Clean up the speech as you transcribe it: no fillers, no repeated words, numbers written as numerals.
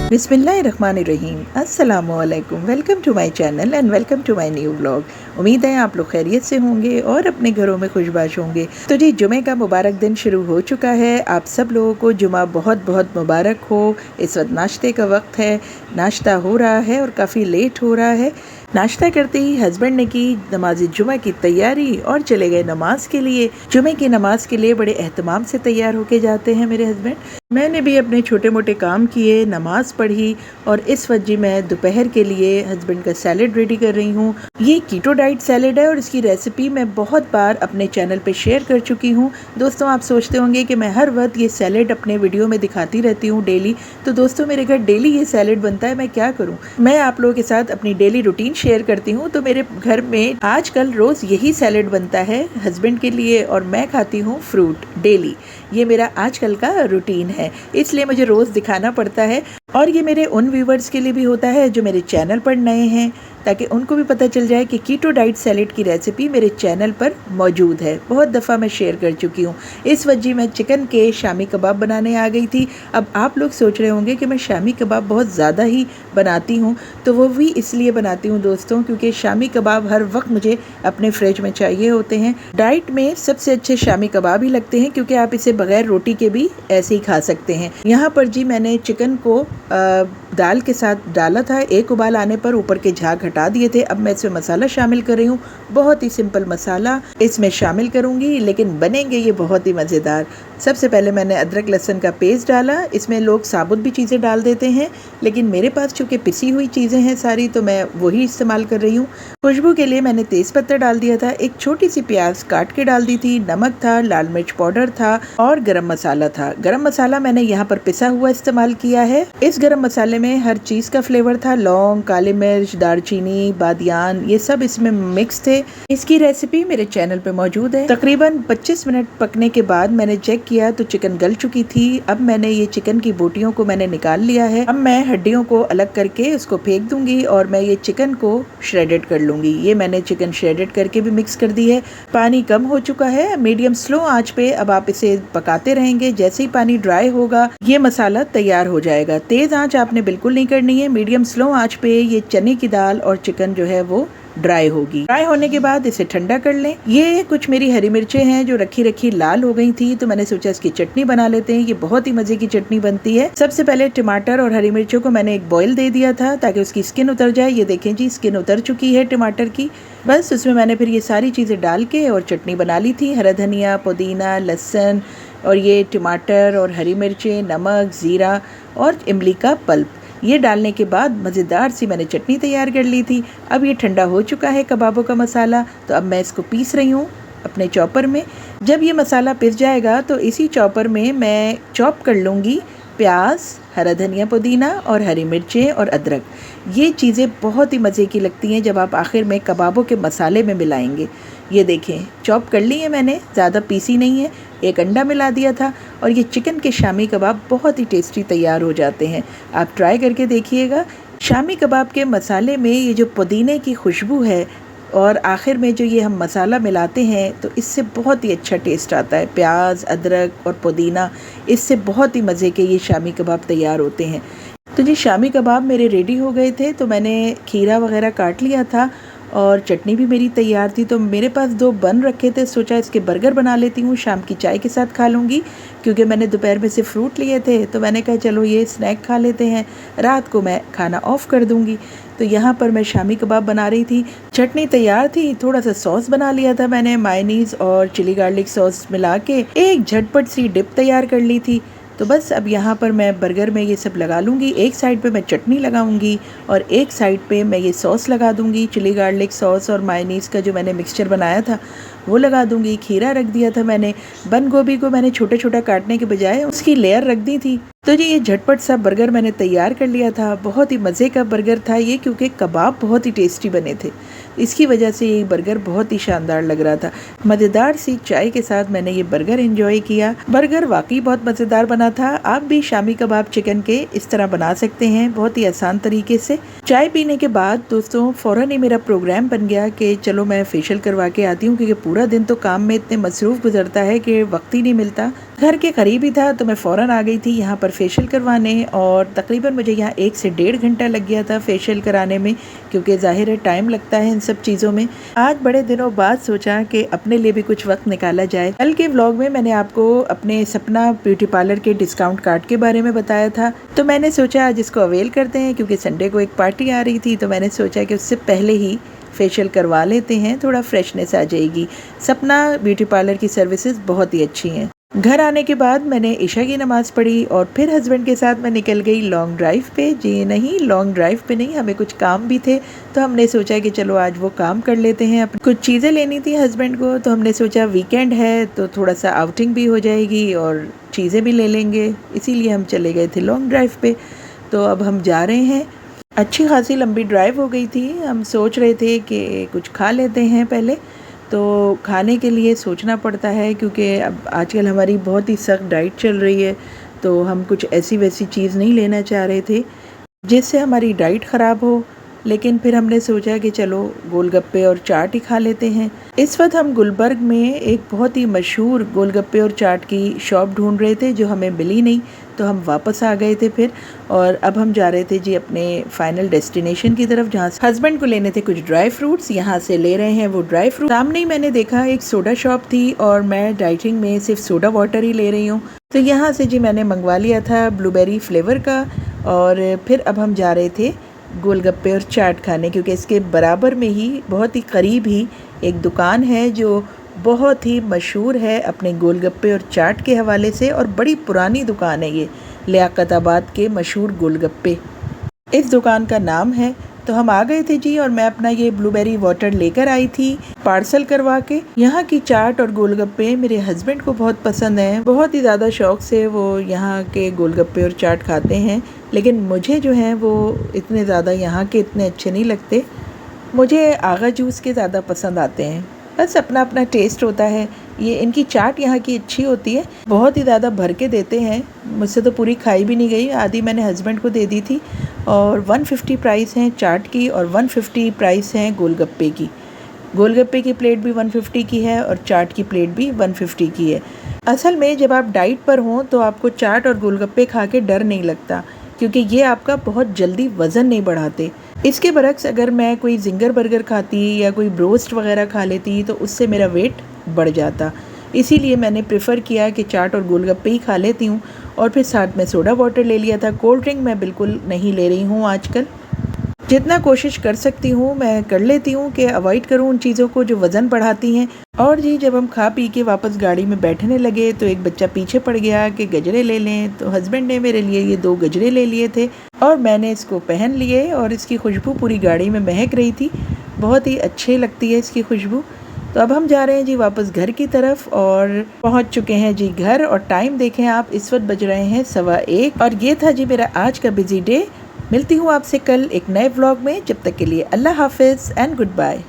बिस्मिल्लाहिर्रहमानिर्रहीम। अस्सलामुअलैकुम। Welcome to my channel and welcome to my new vlog. उम्मीद है आप लोग खैरियत से होंगे और अपने घरों में खुशबाश होंगे। तो जी, जुमे का मुबारक दिन शुरू हो चुका है। आप सब लोगों को जुमा बहुत बहुत मुबारक हो। इस वक्त नाश्ते का वक्त है, नाश्ता हो रहा है और काफ़ी लेट हो रहा है। नाश्ता करते ही हस्बैंड ने की नमाज जुमा की तैयारी और चले गए नमाज के लिए। जुमे की नमाज के लिए बड़े एहतमाम से तैयार होके जाते हैं मेरे हस्बैंड। मैंने भी अपने छोटे मोटे काम किए, नमाज पढ़ी और इस वक्त जी मैं दोपहर के लिए हस्बैंड का सैलेड रेडी कर रही हूँ। ये कीटो डाइट सैलेड है और इसकी रेसिपी मैं बहुत बार अपने चैनल पे शेयर कर चुकी हूँ। दोस्तों, आप सोचते होंगे कि मैं हर वक्त ये सैलेड अपने वीडियो में दिखाती रहती हूँ डेली। तो दोस्तों, मेरे घर डेली ये सैलेड बनता है, मैं क्या करूँ। मैं आप लोगों के साथ अपनी डेली रूटीन शेयर करती हूँ। तो मेरे घर में आजकल रोज़ यही सैलेड बनता है हस्बैंड के लिए और मैं खाती हूँ फ्रूट डेली। ये मेरा आजकल का रूटीन है, इसलिए मुझे रोज़ दिखाना पड़ता है। और ये मेरे उन व्यूवर्स के लिए भी होता है जो मेरे चैनल पर नए हैं, ताकि उनको भी पता चल जाए कि कीटो डाइट सैलेड की रेसिपी मेरे चैनल पर मौजूद है। बहुत दफ़ा मैं शेयर कर चुकी हूँ। इस वक्त जी मैं चिकन के शामी कबाब बनाने आ गई थी। अब आप लोग सोच रहे होंगे कि मैं शामी कबाब बहुत ज़्यादा ही बनाती हूँ, तो वो भी इसलिए बनाती हूँ दोस्तों, क्योंकि शामी कबाब हर वक्त मुझे अपने फ्रिज में चाहिए होते हैं। डाइट में सबसे अच्छे शामी कबाब ही लगते हैं, क्योंकि आप इसे बगैर रोटी के भी ऐसे ही खा सकते हैं। यहाँ पर जी मैंने चिकन को दाल के साथ डाला था। एक उबाल आने पर ऊपर के झाग हटा दिए थे। अब मैं इसमें मसाला शामिल कर रही हूँ। बहुत ही सिंपल मसाला इसमें शामिल करूँगी, लेकिन बनेंगे ये बहुत ही मज़ेदार। सबसे पहले मैंने अदरक लहसुन का पेस्ट डाला। इसमें लोग साबुत भी चीज़ें डाल देते हैं, लेकिन मेरे पास चूँकि पिसी हुई चीज़ें हैं सारी, तो मैं वही इस्तेमाल कर रही हूँ। खुशबू के लिए मैंने तेज़ पत्ता डाल दिया था। एक छोटी सी प्याज काट के डाल दी थी। नमक था, लाल मिर्च पाउडर था और गरम मसाला था। गरम मसाला मैंने यहाँ पर पिसा हुआ इस्तेमाल किया है। इस गरम मसाले में हर चीज़ का फ्लेवर था। लौंग, काली मिर्च, दालचीनी, बादियान, ये सब इसमें मिक्स थे। इसकी रेसिपी मेरे चैनल पे मौजूद है। तकरीबन 25 मिनट पकने के बाद मैंने चेक किया तो चिकन गल चुकी थी। अब मैंने ये चिकन की बोटियों को मैंने निकाल लिया है। अब मैं हड्डियों को अलग करके उसको फेंक दूंगी और मैं ये चिकन को श्रेडेड कर लूंगी। ये मैंने चिकन श्रेडेड करके भी मिक्स कर दी है। पानी कम हो चुका है। मीडियम स्लो आंच पे अब आप इसे पकाते रहेंगे। जैसे ही पानी ड्राई होगा ये मसाला तैयार हो जाएगा। तेज आंच आपने बिल्कुल नहीं करनी है। मीडियम स्लो आंच पे ये चने की दाल और चिकन जो है वो ड्राई होगी। ड्राई होने के बाद इसे ठंडा कर लें। ये कुछ मेरी हरी मिर्चें हैं जो रखी रखी लाल हो गई थी, तो मैंने सोचा इसकी चटनी बना लेते हैं। ये बहुत ही मजे की चटनी बनती है। सबसे पहले टमाटर और हरी मिर्चों को मैंने एक बॉईल दे दिया था ताकि उसकी स्किन उतर जाए। ये देखें जी, स्किन उतर चुकी है टमाटर की। बस उसमें मैंने फिर ये सारी चीज़ें डाल के और चटनी बना ली थी। हरा धनिया, पुदीना, लहसुन और ये टमाटर और हरी मिर्चें, नमक, ज़ीरा और इमली का पल्प, ये डालने के बाद मज़ेदार सी मैंने चटनी तैयार कर ली थी। अब ये ठंडा हो चुका है कबाबों का मसाला, तो अब मैं इसको पीस रही हूँ अपने चॉपर में। जब ये मसाला पिस जाएगा तो इसी चॉपर में मैं चॉप कर लूँगी प्याज, हरा धनिया, पुदीना और हरी मिर्चें और अदरक। ये चीज़ें बहुत ही मज़े की लगती हैं जब आप आखिर में कबाबों के मसाले में मिलाएंगे। ये देखें, चॉप कर ली है मैंने, ज़्यादा पीसी नहीं है। एक अंडा मिला दिया था और ये चिकन के शामी कबाब बहुत ही टेस्टी तैयार हो जाते हैं। आप ट्राई करके देखिएगा। शामी कबाब के मसाले में ये जो पुदीने की खुशबू है और आखिर में जो ये हम मसाला मिलाते हैं, तो इससे बहुत ही अच्छा टेस्ट आता है। प्याज, अदरक और पुदीना, इससे बहुत ही मज़े के ये शामी कबाब तैयार होते हैं। तो जी शामी कबाब मेरे रेडी हो गए थे, तो मैंने खीरा वगैरह काट लिया था और चटनी भी मेरी तैयार थी। तो मेरे पास 2 बन रखे थे, सोचा इसके बर्गर बना लेती हूँ, शाम की चाय के साथ खा लूँगी। क्योंकि मैंने दोपहर में से फ्रूट लिए थे, तो मैंने कहा चलो ये स्नैक खा लेते हैं, रात को मैं खाना ऑफ़ कर दूँगी। तो यहाँ पर मैं शामी कबाब बना रही थी। चटनी तैयार थी, थोड़ा सा सॉस बना लिया था मैंने, मायोनीज़ और चिली गार्लिक सॉस मिला के एक झटपट सी डिप तैयार कर ली थी। तो बस अब यहाँ पर मैं बर्गर में ये सब लगा लूँगी। एक साइड पे मैं चटनी लगाऊंगी और एक साइड पे मैं ये सॉस लगा दूँगी। चिली गार्लिक सॉस और मायोनीज़ का जो मैंने मिक्सचर बनाया था वो लगा दूँगी। खीरा रख दिया था मैंने। बंद गोभी को मैंने छोटा छोटा काटने के बजाय उसकी लेयर रख दी थी। तो जी ये झटपट सा बर्गर मैंने तैयार कर लिया था। बहुत ही मज़े का बर्गर था ये, क्योंकि कबाब बहुत ही टेस्टी बने थे। इसकी वजह से ये बर्गर बहुत ही शानदार लग रहा था। मज़ेदार सी चाय के साथ मैंने ये बर्गर एंजॉय किया। बर्गर वाकई बहुत मज़ेदार बना था। आप भी शामी कबाब चिकन के इस तरह बना सकते हैं, बहुत ही आसान तरीके से। चाय पीने के बाद दोस्तों फ़ौरन ही मेरा प्रोग्राम बन गया कि चलो मैं फेशियल करवा के आती हूँ, क्योंकि पूरा दिन तो काम में इतने मसरूफ़ गुजरता है कि वक्त ही नहीं मिलता। घर के करीब ही था तो मैं फ़ौरन आ गई थी यहाँ पर फेशियल करवाने, और तकरीबन मुझे यहाँ 1 से 1.5 घंटा लग गया था फेशियल कराने में, क्योंकि ज़ाहिर है टाइम लगता है इन सब चीज़ों में। आज बड़े दिनों बाद सोचा कि अपने लिए भी कुछ वक्त निकाला जाए। कल के व्लॉग में मैंने आपको अपने सपना ब्यूटी पार्लर के डिस्काउंट कार्ड के बारे में बताया था, तो मैंने सोचा आज इसको अवेल करते हैं, क्योंकि संडे को एक पार्टी आ रही थी, तो मैंने सोचा कि उससे पहले ही फेशियल करवा लेते हैं, थोड़ा फ्रेशनेस आ जाएगी। सपना ब्यूटी पार्लर की सर्विसेज बहुत ही अच्छी हैं। घर आने के बाद मैंने इशा की नमाज़ पढ़ी और फिर हस्बैंड के साथ मैं निकल गई लॉन्ग ड्राइव पे। जी नहीं, लॉन्ग ड्राइव पे नहीं, हमें कुछ काम भी थे, तो हमने सोचा कि चलो आज वो काम कर लेते हैं। कुछ चीज़ें लेनी थी हस्बैंड को, तो हमने सोचा वीकेंड है तो थोड़ा सा आउटिंग भी हो जाएगी और चीज़ें भी ले लेंगे, इसीलिए हम चले गए थे लॉन्ग ड्राइव पे। तो अब हम जा रहे हैं। अच्छी खासी लंबी ड्राइव हो गई थी। हम सोच रहे थे कि कुछ खा लेते हैं पहले, तो खाने के लिए सोचना पड़ता है, क्योंकि अब आजकल हमारी बहुत ही सख्त डाइट चल रही है, तो हम कुछ ऐसी वैसी चीज़ नहीं लेना चाह रहे थे जिससे हमारी डाइट ख़राब हो। लेकिन फिर हमने सोचा कि चलो गोलगप्पे और चाट ही खा लेते हैं। इस वक्त हम गुलबर्ग में एक बहुत ही मशहूर गोलगप्पे और चाट की शॉप ढूंढ रहे थे, जो हमें मिली नहीं, तो हम वापस आ गए थे फिर। और अब हम जा रहे थे जी अपने फाइनल डेस्टिनेशन की तरफ, जहाँ हस्बैंड को लेने थे कुछ ड्राई फ्रूट्स, यहाँ से ले रहे हैं वो ड्राई फ्रूट। सामने ही मैंने देखा एक सोडा शॉप थी, और मैं डाइटिंग में सिर्फ सोडा वाटर ही ले रही हूँ, तो यहाँ से जी मैंने मंगवा लिया था ब्लूबेरी फ्लेवर का। और फिर अब हम जा रहे थे गोलगप्पे और चाट खाने, क्योंकि इसके बराबर में ही बहुत ही करीब ही एक दुकान है जो बहुत ही मशहूर है अपने गोलगप्पे और चाट के हवाले से, और बड़ी पुरानी दुकान है ये, लियाकताबाद के मशहूर गोलगप्पे इस दुकान का नाम है। तो हम आ गए थे जी, और मैं अपना ये ब्लूबेरी वाटर लेकर आई थी पार्सल करवा के। यहाँ की चाट और गोलगप्पे मेरे हस्बैंड को बहुत पसंद है, बहुत ही ज़्यादा शौक़ से वो यहाँ के गोलगप्पे और चाट खाते हैं, लेकिन मुझे जो है वो इतने ज़्यादा यहाँ के इतने अच्छे नहीं लगते। मुझे आगा जूस के ज़्यादा पसंद आते हैं, बस अपना अपना टेस्ट होता है। ये इनकी चाट यहाँ की अच्छी होती है, बहुत ही ज़्यादा भर के देते हैं, मुझसे तो पूरी खाई भी नहीं गई, आधी मैंने हस्बैंड को दे दी थी। और 150 प्राइस हैं चाट की, और 150 प्राइस हैं गोलगप्पे की। गोलगप्पे की प्लेट भी 150 की है, और चाट की प्लेट भी 150 की है। असल में जब आप डाइट पर हों तो आपको चाट और गोलगप्पे खा के डर नहीं लगता, क्योंकि ये आपका बहुत जल्दी वज़न नहीं बढ़ाते। इसके बरक्स अगर मैं कोई जिंगर बर्गर खाती या कोई ब्रोस्ट वगैरह खा लेती तो उससे मेरा वेट बढ़ जाता। इसीलिए मैंने प्रेफर किया कि चाट और गोलगप्पे ही खा लेती हूँ, और फिर साथ में सोडा वाटर ले लिया था। कोल्ड ड्रिंक मैं बिल्कुल नहीं ले रही हूँ आजकल, जितना कोशिश कर सकती हूँ मैं कर लेती हूँ कि अवॉइड करूँ उन चीज़ों को जो वज़न बढ़ाती हैं। और जी जब हम खा पी के वापस गाड़ी में बैठने लगे तो एक बच्चा पीछे पड़ गया कि गजरे ले लें, तो हस्बैंड ने मेरे लिए ये 2 गजरे ले लिए थे, और मैंने इसको पहन लिए, और इसकी खुशबू पूरी गाड़ी में महक रही थी, बहुत ही अच्छी लगती है इसकी खुशबू। तो अब हम जा रहे हैं जी वापस घर की तरफ, और पहुंच चुके हैं जी घर। और टाइम देखें आप, इस वक्त बज रहे हैं 1:15, और ये था जी मेरा आज का बिजी डे। मिलती हूँ आपसे कल एक नए व्लॉग में, जब तक के लिए अल्लाह हाफिज़ एंड गुड बाय।